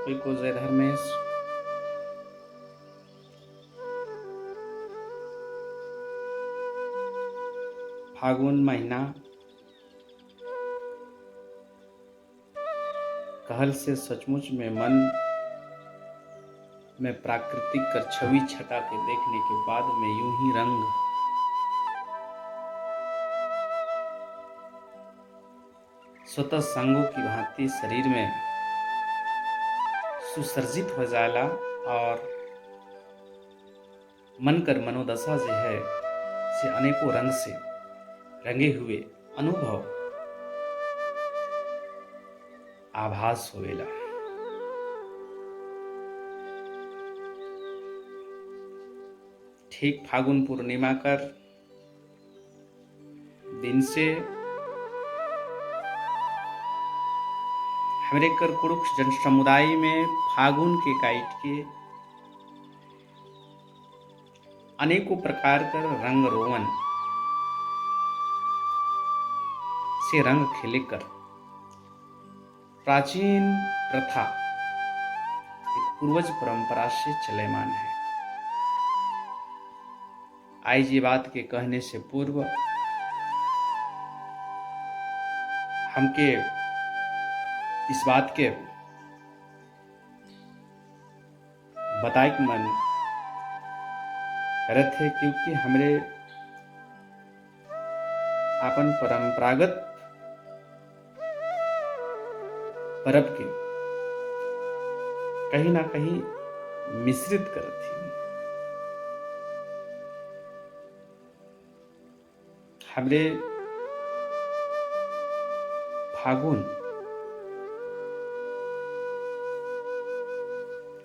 सभी को जय धर्मेश। फागुन महीना कहल से सचमुच में मन में प्राकृतिक कर छवि छटा के देखने के बाद में यूं ही रंग स्वतः संगों की भांति शरीर में सुसर्जित हो जाला और मन कर मनोदशा जो है से अनेकों रंग से रंगे हुए अनुभव आभास होवेला। ठीक फागुन पूर्णिमा कर दिन से हमरे कर कुरुक्ष जन समुदाय में फागुन के काइट के अनेकों प्रकार कर रंग रोवन से रंग खेले कर प्राचीन प्रथा एक पूर्वज परंपरा से चलेमान है। आज ये बात के कहने से पूर्व हमके इस बात के बताए कि मन करत है, क्योंकि हमरे अपन परंपरागत परब के कहीं ना कहीं मिश्रित करत थी। हमरे फागुन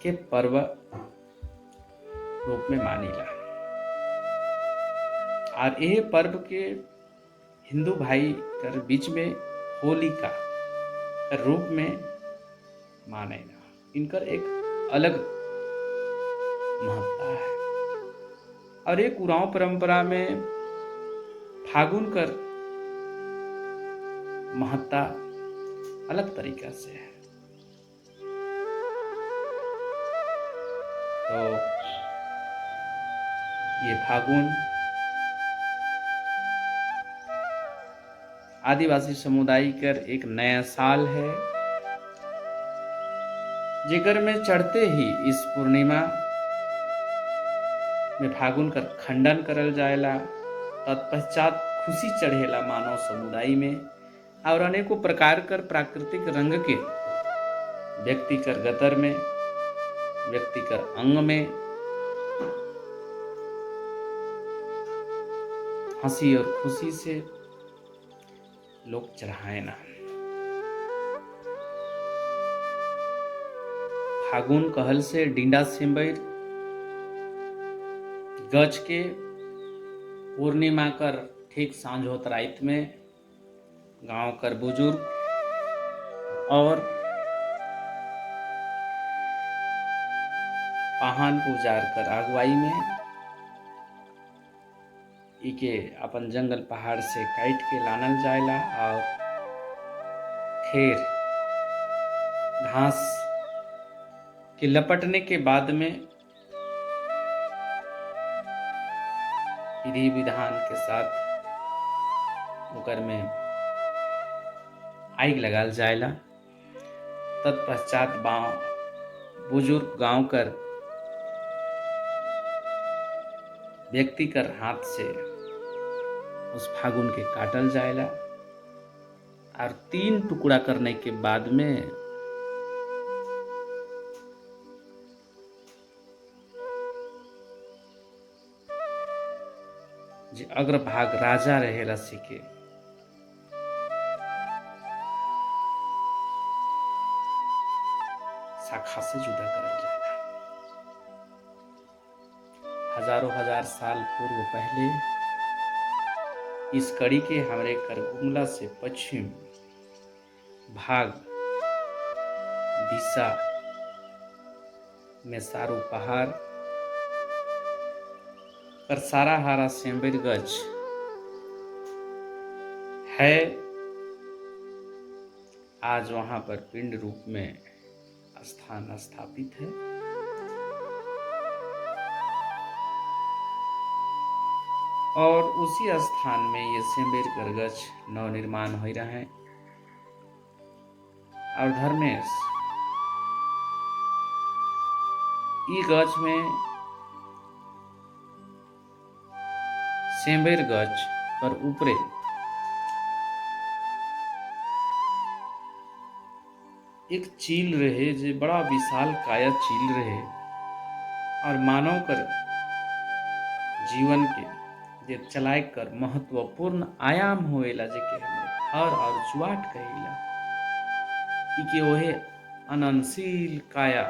के पर्व रूप में मानीला और यह पर्व के हिंदू भाई कर बीच में होली का रूप में मानेला। इनकर एक अलग महत्ता है और एक उरांव परंपरा में फागुन कर महत्ता अलग तरीका से है। तो ये फागुन आदिवासी समुदाय कर एक नया साल है, जेकर में चढ़ते ही इस पूर्णिमा में फागुन कर खंडन करल जाएला। तत्पश्चात खुशी चढ़ेला मानव समुदाय में और अनेकों प्रकार कर प्राकृतिक रंग के व्यक्ति कर गतर में, व्यक्ति कर अंग में हंसी और खुशी से लोग चढ़ाए ना। फागुन कहल से डिंडा सिंबैर गज के पूर्णिमा कर ठीक सांझ होत रात में गांव कर बुजुर्ग और पाहन पुजार कर अगुवाई में इके अपन जंगल पहाड़ से काट के लानल जाएला और फिर घास के लपटने के बाद में विधि विधान के साथ ओकर में आग लगाल जाएला। तत्पश्चात बुजुर्ग गांव कर व्यक्ति कर हाथ से उस फागुन के काटल जाएला और 3 टुकड़ा करने के बाद में जे अग्रभाग राजा रहेला सिके शाखा से जुदा करल जाएगा। हजारों हजार साल पूर्व पहले इस कड़ी के हमरे करगुमला से पश्चिम भाग दिशा में सारू पहाड़ पर सारा हारा सेंबेर गज है। आज वहां पर पिंड रूप में स्थान स्थापित है। और उसी स्थान में ये सेंबेरकर गछ नवनिर्माण हो रहा है। और धर्मेश ई गछ में सेंबेर गछ पर ऊपरे एक चील रहे जे बड़ा विशाल काया चील रहे और मानव कर जीवन के जे चलाए कर महत्वपूर्ण आयाम होएला जे के हमरे हर और जुआट कहेला ई के ओहे अनंतशील काया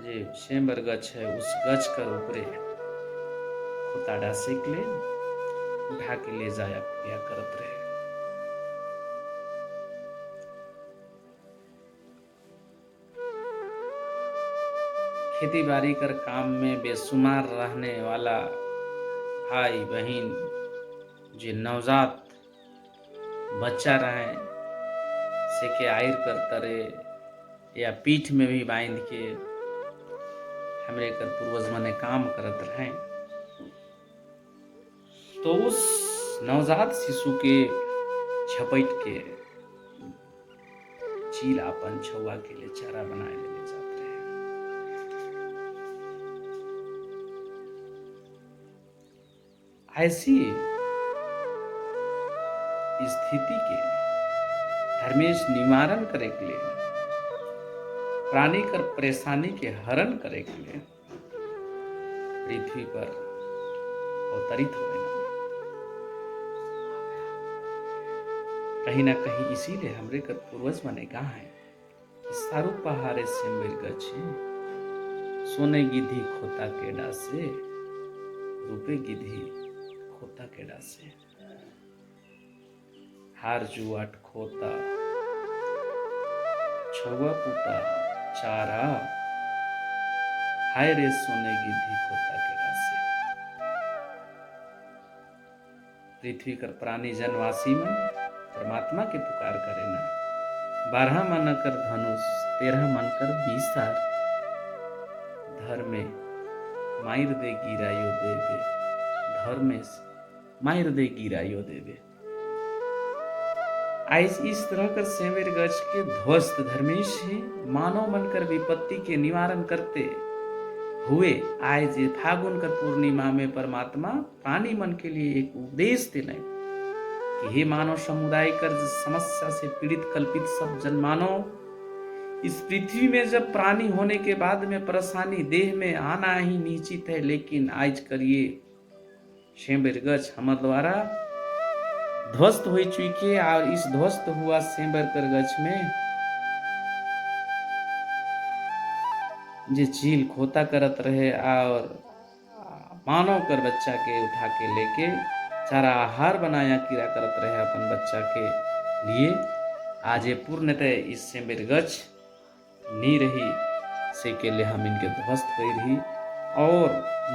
जे सेंबर गछ है उस गछ कर ऊपरे खोताडा सेक ले उठा के ले जाया या करत रहे। खेती बाड़ी कर काम में बेसुमार रहने वाला भाई बहन जो नवजात बच्चा रहे से के आयर कर तरे या पीठ में भी बांध के हमरे कर पूर्वज मने काम करत रहे। तो उस नवजात शिशु के झपट के चील अपन छुआ के लिए चारा बनाए ले जाते रहे। ऐसी स्थिति के धर्मेश निवारण करे के लिए प्राणी कर परेशानी के हरण करे के लिए पृथ्वी पर अवतरित हुए ना कहीं ना कहीं। इसीलिए हमरे कर पूर्वज मने कहा है सारू पहाड़े सेंबेर गछी सोने गिधी खोता केडा से रूपे गिधी खोता केडा से हार जुआट खोता छुआ पुता चारा हाय रे सोने गिधी खोता केडा से। पृथ्वी कर प्राणी जनवासी मन परमात्मा के पुकार करे ना 12 मन कर धनुष 13 मन कर बीसार धर्मे मायर दे गिरायो देवे धर्मे मायर दे गिरायो देवे। आज इस तरह कर सेंबेर गछ के ध्वस्त धर्मेश ही मानव मनकर विपत्ति के निवारण करते हुए आज फागुन कर पूर्णिमा में परमात्मा प्राणी मन के लिए एक उपदेश दिले कि हे मानव समुदाय कर समस्या से पीड़ित कल्पित सब जन मानव इस पृथ्वी में जब प्राणी होने के बाद में परेशानी देह में आना ही निश्चित है, लेकिन आज करिए सेंबेर गछ हमारे द्वारा ध्वस्त हो चुकी है। और इस ध्वस्त हुआ सेंबेर कर गछ में जे चील खोता करत रहे और मानव कर बच्चा के उठा के लेके चारा आहार बनाया कीड़ा करत रहे अपन बच्चा के लिए। आज ये पूर्णतः इस सेंबेर गछ नी रही से के लिए हम इनके ध्वस्त गई रही। और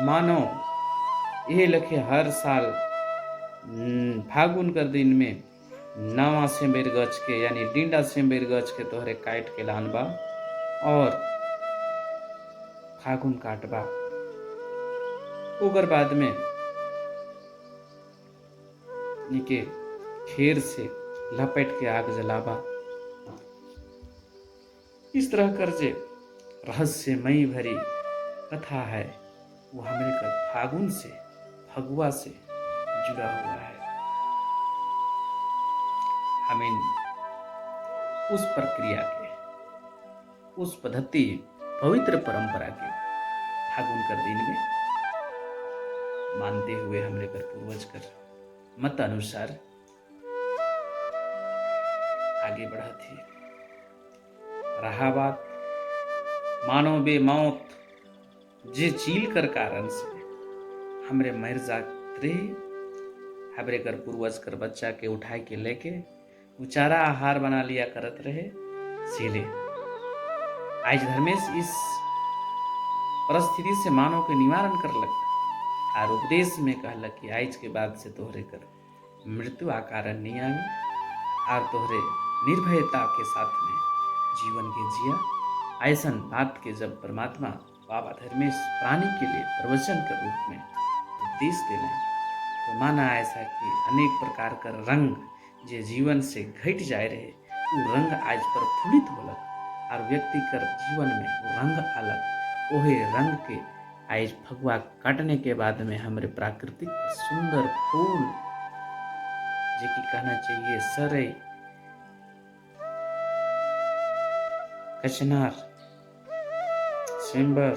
मानव ये लखे हर साल फागुन कर दिन में नवा सेंबेर गछ के यानी डिंडा सेंबेर गछ के तोहरे काट के लानबा और फागुन काटबा ओकर बाद में निके खेर से लपेट के आग जलाबा। इस तरह कर जे रहस्यमयी भरी कथा है वो हमारे कर फागुन से फगुआ से जुड़ा हुआ है। हमें उस प्रक्रिया के उस पद्धति पवित्र परंपरा के फागुन कर दिन में मानते हुए हमने कर पूर्वज कर मत अनुसार आगे बढ़ा थी। रहा बात मानो बे मौत जे चील कर कारण से हमरे मर जाते हमरे कर पूर्वज कर बच्चा के उठाए के लेके उचारा आहार बना लिया करत रहे सीले। आज धर्मेश इस परिस्थिति से मानव के निवारण कर लग और उपदेश में कहलक कि आज के बाद से तोहरे कर मृत्यु आकार नहीं आवे और तोहरे निर्भयता के साथ में जीवन के जिया। ऐसन बात के जब परमात्मा बाबा धर्मेश प्राणी के लिए प्रवचन के रूप में उपदेश दिले तो माना ऐसा कि अनेक प्रकार का रंग जे जीवन से घट जाए रहे वो रंग आज प्रफुल्लित होलक और व्यक्ति कर जीवन में वो रंग अलग ओहे रंग के आज फगुआ काटने के बाद में हमारे प्राकृतिक सुंदर फूल जे कि कहना चाहिए सरई, कचनार, सिंबर,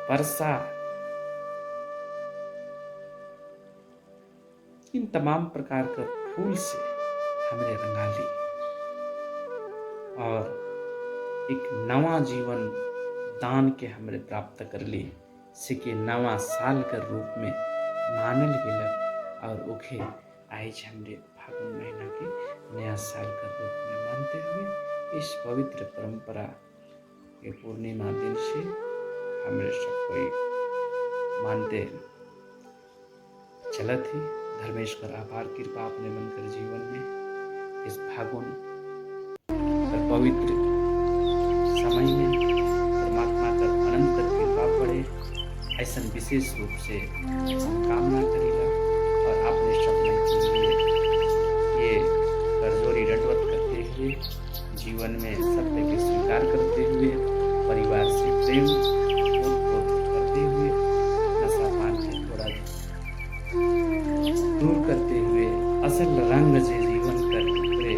परसा, इन तमाम प्रकार के फूल से हमरे रंगाली और एक नवा जीवन दान के हमरे प्राप्त कर ली से के नवा साल के रूप में मानल गेलक और ओखे आज हमरे फागुन महीना के नया साल का रूप में मानते हुए इस पवित्र परंपरा के पूर्णिमा दिन से हमरे सब कोई मानते चलत ही धर्मेश्वर आभार कृपा अपने बनकर जीवन में इस फागुन का पवित्र समय में परमात्मा का अनंत कृपा पड़े ऐसा विशेष रूप से कामना करेगा और अपने सपने के लिए ये करजोरी दंडवत करते हुए जीवन में सत्य के स्वीकार करते हुए परिवार से प्रेम करते हुए नशा पान से थोड़ा दूर करते हुए असल रंग से जीवन कर पूरे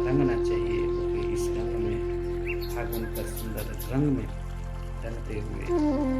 रंगना चाहिए क्योंकि इस रंग में फागुन का सुंदर रंग में रंगते हुए